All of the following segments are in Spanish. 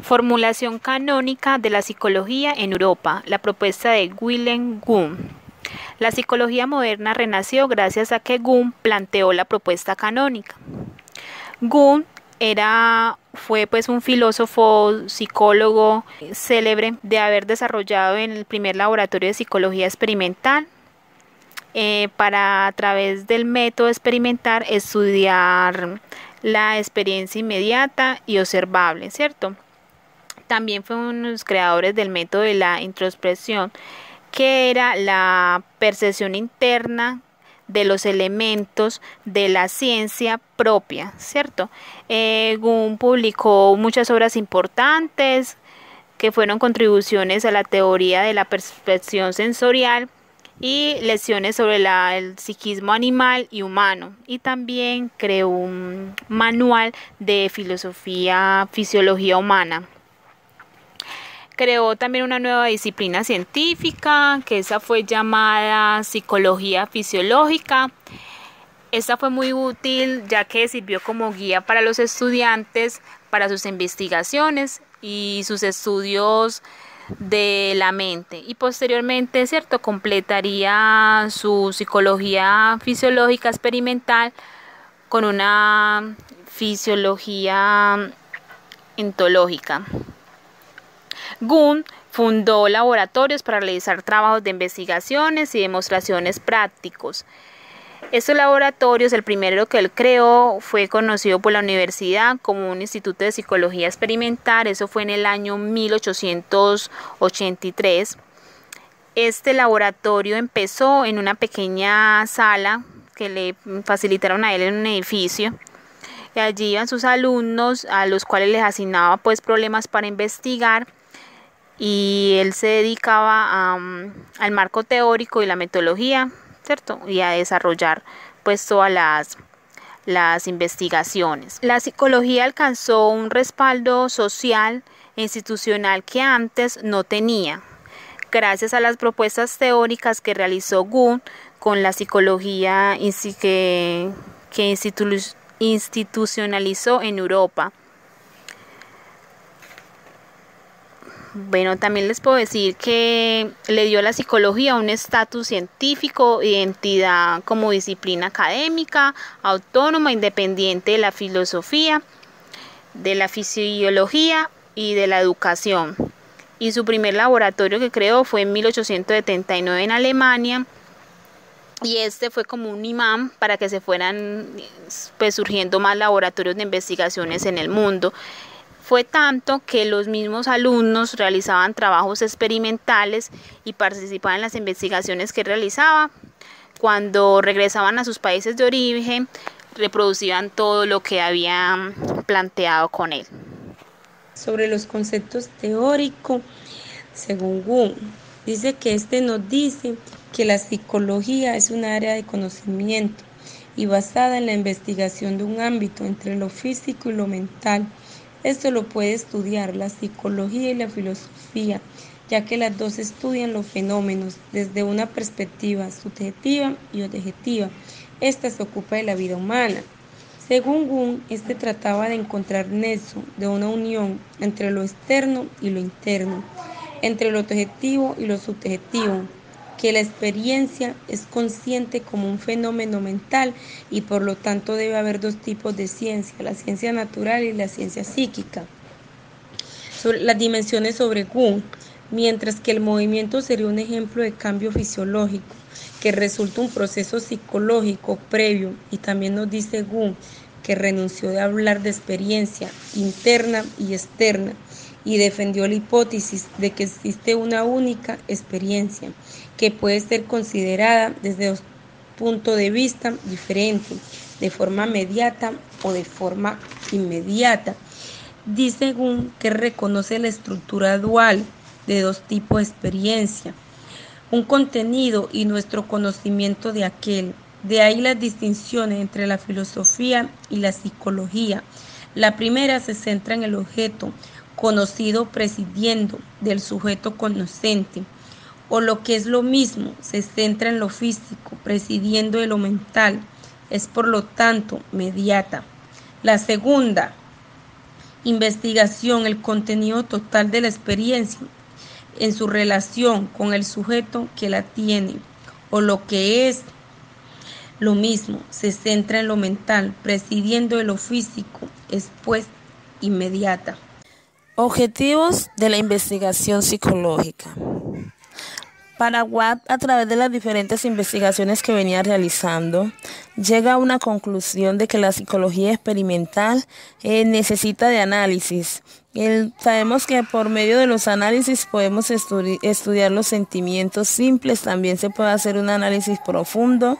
Formulación canónica de la psicología en Europa, la propuesta de Wilhelm Wundt. La psicología moderna renació gracias a que Wundt planteó la propuesta canónica. Wundt fue un filósofo, psicólogo célebre de haber desarrollado en el primer laboratorio de psicología experimental para a través del método experimental estudiar la experiencia inmediata y observable, ¿cierto? También fue uno de los creadores del método de la introspección, que era la percepción interna de los elementos de la ciencia propia, ¿cierto? Wundt publicó muchas obras importantes que fueron contribuciones a la teoría de la percepción sensorial y lecciones sobre el psiquismo animal y humano, y también creó un manual de fisiología humana. Creó también una nueva disciplina científica, que esa fue llamada psicología fisiológica. Esta fue muy útil ya que sirvió como guía para los estudiantes para sus investigaciones y sus estudios de la mente, y posteriormente, ¿cierto?, completaría su psicología fisiológica experimental con una fisiología ontológica. Wundt fundó laboratorios para realizar trabajos de investigaciones y demostraciones prácticos. Estos laboratorios, el primero que él creó, fue conocido por la universidad como un instituto de psicología experimental. Eso fue en el año 1883. Este laboratorio empezó en una pequeña sala que le facilitaron a él en un edificio. Y allí iban sus alumnos, a los cuales les asignaba problemas para investigar, y él se dedicaba al marco teórico y la metodología, ¿cierto?, y a desarrollar todas las investigaciones. La psicología alcanzó un respaldo social e institucional que antes no tenía, gracias a las propuestas teóricas que realizó Wundt con la psicología que institucionalizó en Europa. Bueno, también les puedo decir que le dio a la psicología un estatus científico, identidad como disciplina académica, autónoma, independiente de la filosofía, de la fisiología y de la educación. Y su primer laboratorio que creó fue en 1879 en Alemania, y este fue como un imán para que se fueran surgiendo más laboratorios de investigaciones en el mundo. Fue tanto que los mismos alumnos realizaban trabajos experimentales y participaban en las investigaciones que realizaba. Cuando regresaban a sus países de origen, reproducían todo lo que habían planteado con él. Sobre los conceptos teóricos, según Wundt, dice que nos dice que la psicología es un área de conocimiento y basada en la investigación de un ámbito entre lo físico y lo mental. Esto lo puede estudiar la psicología y la filosofía, ya que las dos estudian los fenómenos desde una perspectiva subjetiva y objetiva. Esta se ocupa de la vida humana. Según Wundt, trataba de encontrar nexo de una unión entre lo externo y lo interno, entre lo objetivo y lo subjetivo, que la experiencia es consciente como un fenómeno mental y por lo tanto debe haber dos tipos de ciencia, la ciencia natural y la ciencia psíquica. Sobre las dimensiones sobre Wundt, mientras que el movimiento sería un ejemplo de cambio fisiológico, que resulta un proceso psicológico previo, y también nos dice Wundt que renunció de hablar de experiencia interna y externa y defendió la hipótesis de que existe una única experiencia que puede ser considerada desde dos puntos de vista diferentes, de forma mediata o de forma inmediata. Dice Wundt que reconoce la estructura dual de dos tipos de experiencia, un contenido y nuestro conocimiento de aquel. De ahí las distinciones entre la filosofía y la psicología. La primera se centra en el objeto conocido prescindiendo del sujeto conocente, o lo que es lo mismo, se centra en lo físico, prescindiendo de lo mental. Es por lo tanto mediata. La segunda Investigación, el contenido total de la experiencia en su relación con el sujeto que la tiene, o lo que es lo mismo, se centra en lo mental, prescindiendo de lo físico, es pues inmediata. Objetivos de la investigación psicológica. Para Watt, a través de las diferentes investigaciones que venía realizando, llega a una conclusión de que la psicología experimental necesita de análisis. Sabemos que por medio de los análisis podemos estudiar los sentimientos simples, también se puede hacer un análisis profundo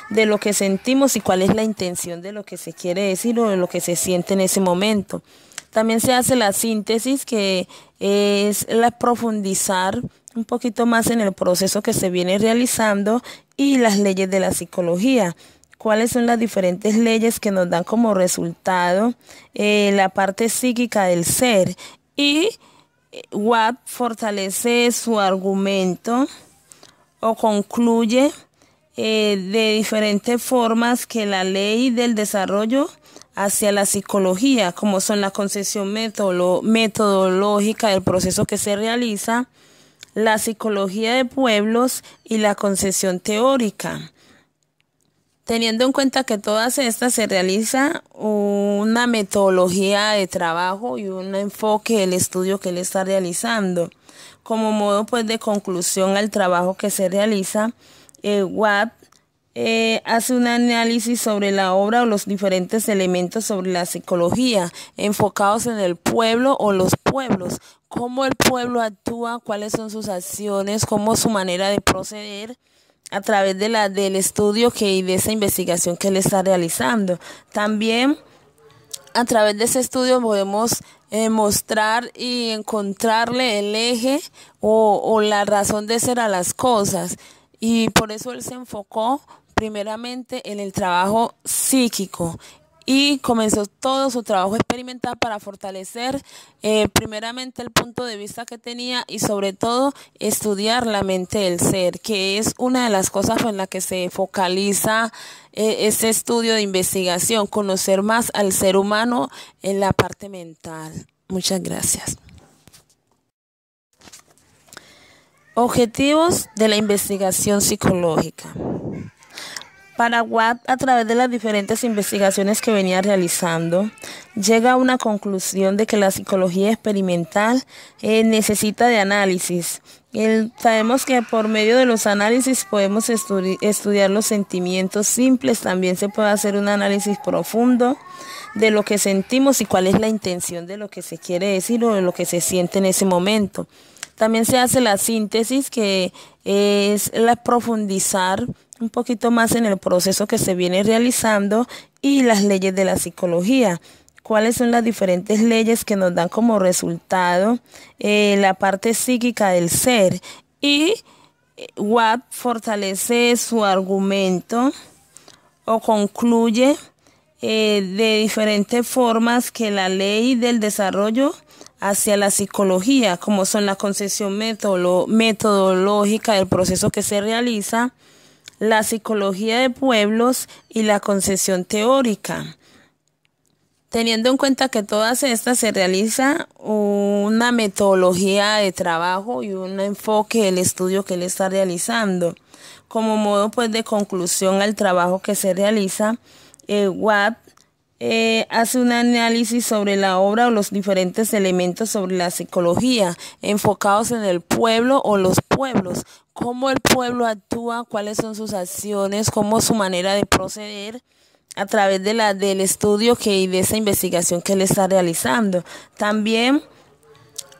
de lo que sentimos y cuál es la intención de lo que se quiere decir o de lo que se siente en ese momento. También se hace la síntesis, que es la profundizar un poquito más en el proceso que se viene realizando, y las leyes de la psicología. ¿Cuáles son las diferentes leyes que nos dan como resultado la parte psíquica del ser? Y Watt fortalece su argumento o concluye de diferentes formas que la ley del desarrollo hacia la psicología, como son la concepción metodológica del proceso que se realiza, la psicología de pueblos y la concepción teórica. Teniendo en cuenta que todas estas se realiza una metodología de trabajo y un enfoque del estudio que él está realizando. Como modo pues de conclusión al trabajo que se realiza, Watt hace un análisis sobre la obra o los diferentes elementos sobre la psicología, enfocados en el pueblo o los pueblos, cómo el pueblo actúa, cuáles son sus acciones, cómo su manera de proceder, a través del estudio y de esa investigación que él está realizando. También a través de ese estudio podemos mostrar y encontrarle el eje o la razón de ser a las cosas, y por eso él se enfocó primeramente en el trabajo psíquico y comenzó todo su trabajo experimental para fortalecer primeramente el punto de vista que tenía, y sobre todo estudiar la mente del ser, que es una de las cosas en la que se focaliza este estudio de investigación, conocer más al ser humano en la parte mental. Muchas gracias. Objetivos de la investigación psicológica. Para Watt, a través de las diferentes investigaciones que venía realizando, llega a una conclusión de que la psicología experimental necesita de análisis. Sabemos que por medio de los análisis podemos estudiar los sentimientos simples, también se puede hacer un análisis profundo de lo que sentimos y cuál es la intención de lo que se quiere decir o de lo que se siente en ese momento. También se hace la síntesis, que es la profundizar un poquito más en el proceso que se viene realizando, y las leyes de la psicología. ¿Cuáles son las diferentes leyes que nos dan como resultado la parte psíquica del ser? Y Watt fortalece su argumento o concluye de diferentes formas que la ley del desarrollo hacia la psicología, como son la concepción metodológica del proceso que se realiza, la psicología de pueblos y la concepción teórica. Teniendo en cuenta que todas estas se realiza una metodología de trabajo y un enfoque del estudio que él está realizando. Como modo pues de conclusión al trabajo que se realiza, Watt hace un análisis sobre la obra o los diferentes elementos sobre la psicología, enfocados en el pueblo o los pueblos, cómo el pueblo actúa, cuáles son sus acciones, cómo su manera de proceder, a través del estudio y de esa investigación que él está realizando. También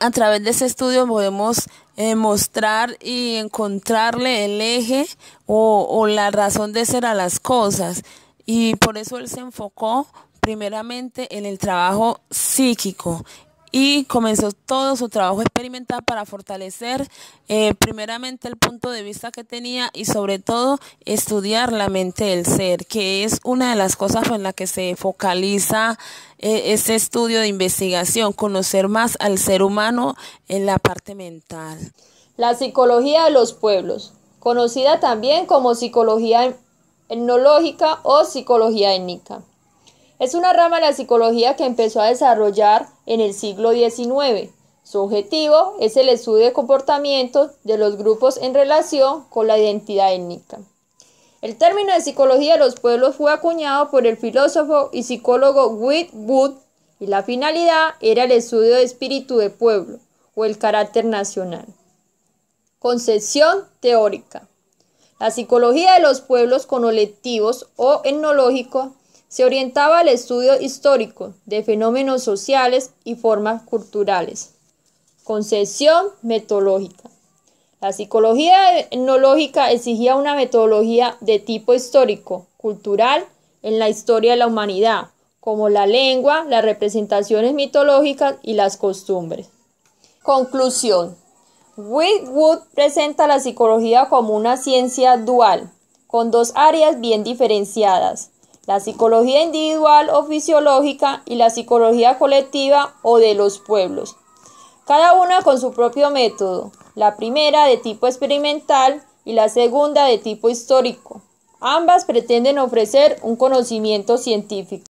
a través de ese estudio podemos mostrar y encontrarle el eje o la razón de ser a las cosas, y por eso él se enfocó primeramente en el trabajo psíquico y comenzó todo su trabajo experimental para fortalecer primeramente el punto de vista que tenía, y sobre todo estudiar la mente del ser, que es una de las cosas en la que se focaliza este estudio de investigación, conocer más al ser humano en la parte mental. La psicología de los pueblos, conocida también como psicología etnológica o psicología étnica. Es una rama de la psicología que empezó a desarrollar en el siglo XIX. Su objetivo es el estudio de comportamientos de los grupos en relación con la identidad étnica. El término de psicología de los pueblos fue acuñado por el filósofo y psicólogo William Wood y la finalidad era el estudio del espíritu de pueblo o el carácter nacional. Concepción teórica. La psicología de los pueblos colectivos o etnológicos se orientaba al estudio histórico de fenómenos sociales y formas culturales. Concepción metodológica. La psicología etnológica exigía una metodología de tipo histórico, cultural, en la historia de la humanidad, como la lengua, las representaciones mitológicas y las costumbres. Conclusión. Wood presenta la psicología como una ciencia dual, con dos áreas bien diferenciadas: la psicología individual o fisiológica y la psicología colectiva o de los pueblos, cada una con su propio método, la primera de tipo experimental y la segunda de tipo histórico. Ambas pretenden ofrecer un conocimiento científico.